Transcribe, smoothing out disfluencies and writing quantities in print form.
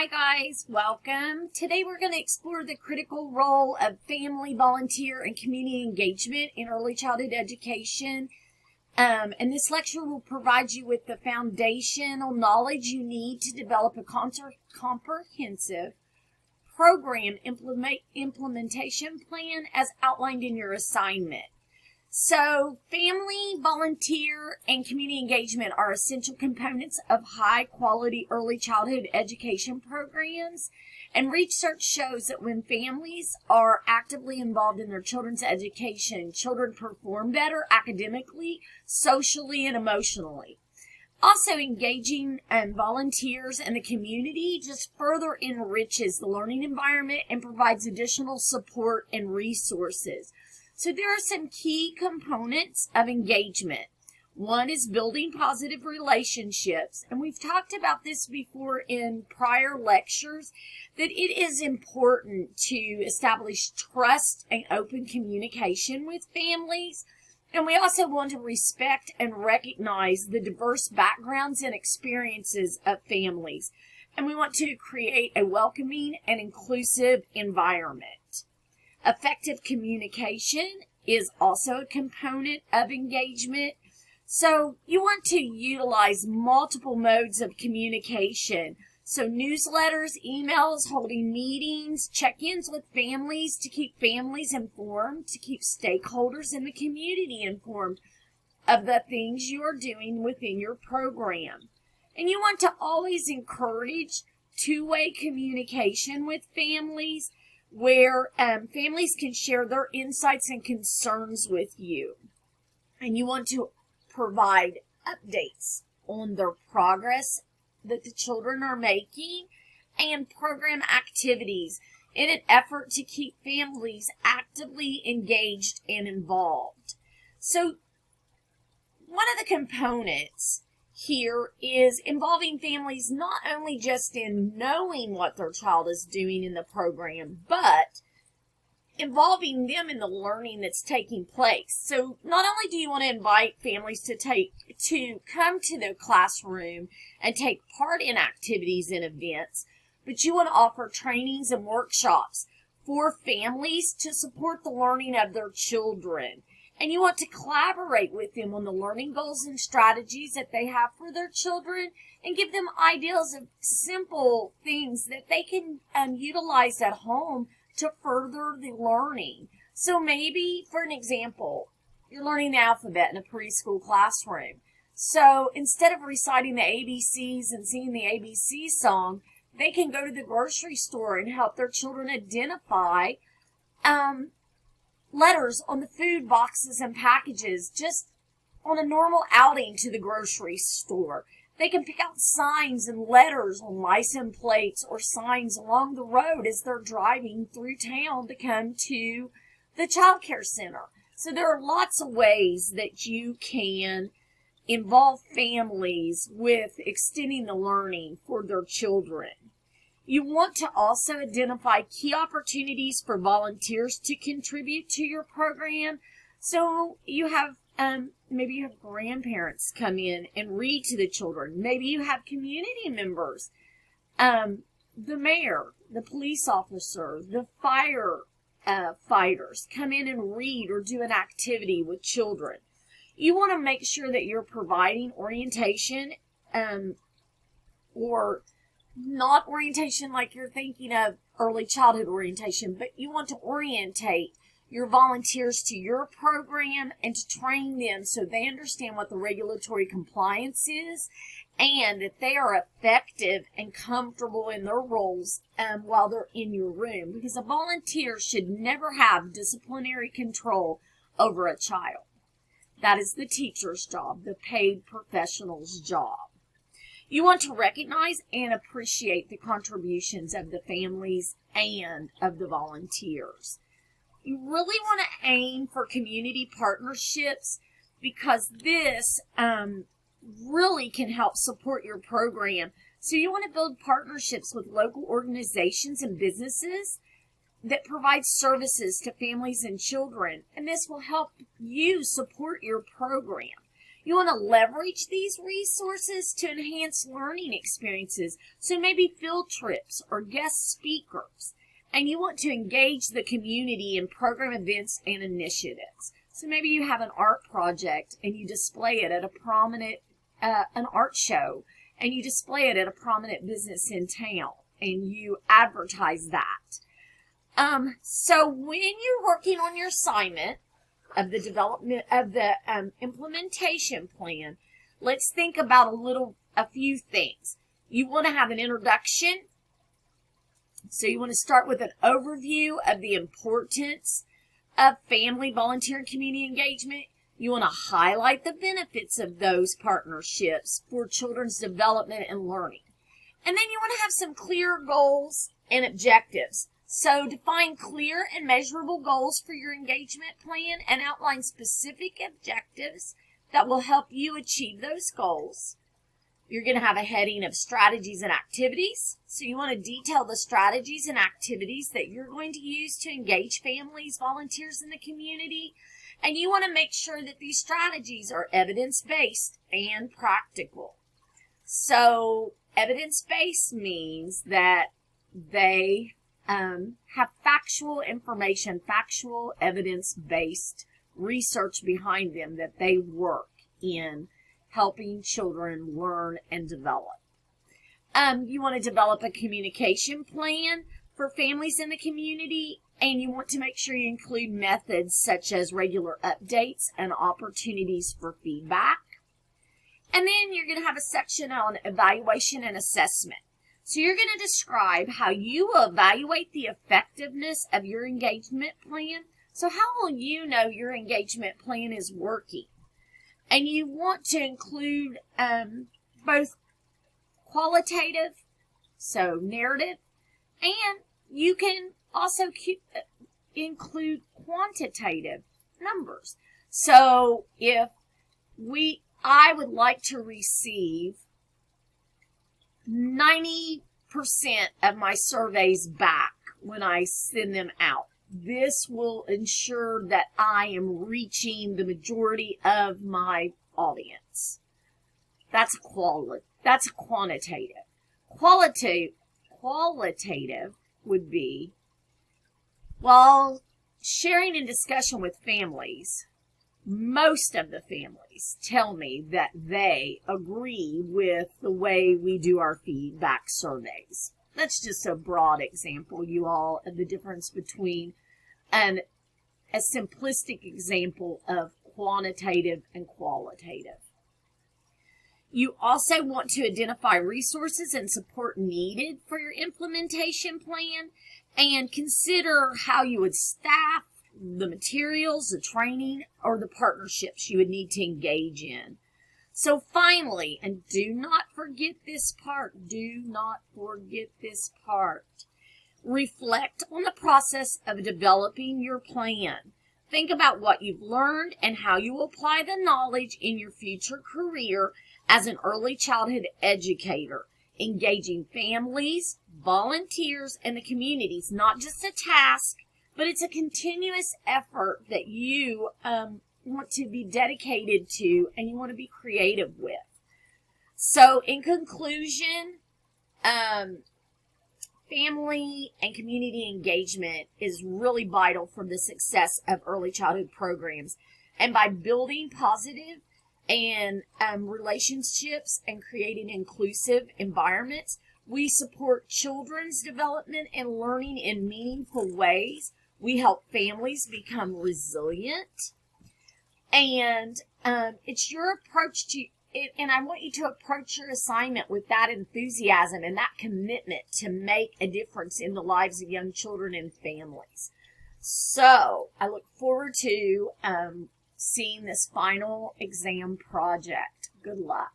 Hi guys, welcome. Today we're going to explore the critical role of family, volunteer, and community engagement in early childhood education. And this lecture will provide you with the foundational knowledge you need to develop a comprehensive program implementation plan as outlined in your assignment. So family, volunteer, and community engagement are essential components of high-quality early childhood education programs. And research shows that when families are actively involved in their children's education, children perform better academically, socially, and emotionally. Also, engaging volunteers and the community just further enriches the learning environment and provides additional support and resources. So there are some key components of engagement. One is building positive relationships, and we've talked about this before in prior lectures, that it is important to establish trust and open communication with families. And we also want to respect and recognize the diverse backgrounds and experiences of families. And we want to create a welcoming and inclusive environment. Effective communication is also a component of engagement. So you want to utilize multiple modes of communication. So newsletters, emails, holding meetings, check-ins with families to keep families informed, to keep stakeholders in the community informed of the things you are doing within your program. And you want to always encourage two-way communication with families, where families can share their insights and concerns with you. And you want to provide updates on their progress that the children are making and program activities in an effort to keep families actively engaged and involved. So one of the components here is involving families not only just in knowing what their child is doing in the program, but involving them in the learning that's taking place. So not only do you want to invite families to come to the classroom and take part in activities and events, but you want to offer trainings and workshops for families to support the learning of their children. And you want to collaborate with them on the learning goals and strategies that they have for their children and give them ideas of simple things that they can utilize at home to further the learning. So maybe, for an example, you're learning the alphabet in a preschool classroom. So instead of reciting the ABCs and singing the ABC song, they can go to the grocery store and help their children identify letters on the food boxes and packages just on a normal outing to the grocery store. They can pick out signs and letters on license plates or signs along the road as they're driving through town to come to the child care center. So there are lots of ways that you can involve families with extending the learning for their children. You want to also identify key opportunities for volunteers to contribute to your program. So you have, maybe you have grandparents come in and read to the children. Maybe you have community members, the mayor, the police officer, the fire fighters come in and read or do an activity with children. You want to make sure that you're providing orientation or not orientation like you're thinking of early childhood orientation, but you want to orientate your volunteers to your program and to train them so they understand what the regulatory compliance is and that they are effective and comfortable in their roles while they're in your room, because a volunteer should never have disciplinary control over a child. That is the teacher's job, the paid professional's job. You want to recognize and appreciate the contributions of the families and of the volunteers. You really want to aim for community partnerships because this really can help support your program. So you want to build partnerships with local organizations and businesses that provide services to families and children, and this will help you support your program. You want to leverage these resources to enhance learning experiences, so maybe field trips or guest speakers. And you want to engage the community in program events and initiatives. So maybe you have an art project and you display it at a prominent, an art show, and you display it at a prominent business in town, and you advertise that. So when you're working on your assignment of the development of the implementation plan, let's think about a few things. You want to have an introduction. So you want to start with an overview of the importance of family, volunteer, and community engagement. You want to highlight the benefits of those partnerships for children's development and learning. And then you want to have some clear goals and objectives. So define clear and measurable goals for your engagement plan and outline specific objectives that will help you achieve those goals. You're going to have a heading of strategies and activities. So you want to detail the strategies and activities that you're going to use to engage families, volunteers in the community. And you want to make sure that these strategies are evidence-based and practical. So evidence-based means that they have factual information, factual evidence-based research behind them, that they work in helping children learn and develop. You want to develop a communication plan for families in the community, and you want to make sure you include methods such as regular updates and opportunities for feedback. And then you're going to have a section on evaluation and assessment. So you're going to describe how you will evaluate the effectiveness of your engagement plan. So how will you know your engagement plan is working? And you want to include both qualitative, so narrative, and you can also include quantitative numbers. So if I would like to receive 90% of my surveys back when I send them out. This will ensure that I am reaching the majority of my audience. That's quantitative. Qualitative would be, while sharing in discussion with families, most of the families tell me that they agree with the way we do our feedback surveys. That's just a broad example, you all, of the difference between a simplistic example of quantitative and qualitative. You also want to identify resources and support needed for your implementation plan, and consider how you would staff the materials, the training, or the partnerships you would need to engage in. So finally, and do not forget this part, reflect on the process of developing your plan. Think about what you've learned and how you will apply the knowledge in your future career as an early childhood educator, engaging families, volunteers, and the communities. Not just a task, but it's a continuous effort that you want to be dedicated to and you want to be creative with. So in conclusion, family and community engagement is really vital for the success of early childhood programs. And by building positive and relationships and creating inclusive environments, we support children's development and learning in meaningful ways. We help families become resilient. And it's your approach to it, and I want you to approach your assignment with that enthusiasm and that commitment to make a difference in the lives of young children and families. So I look forward to seeing this final exam project. Good luck.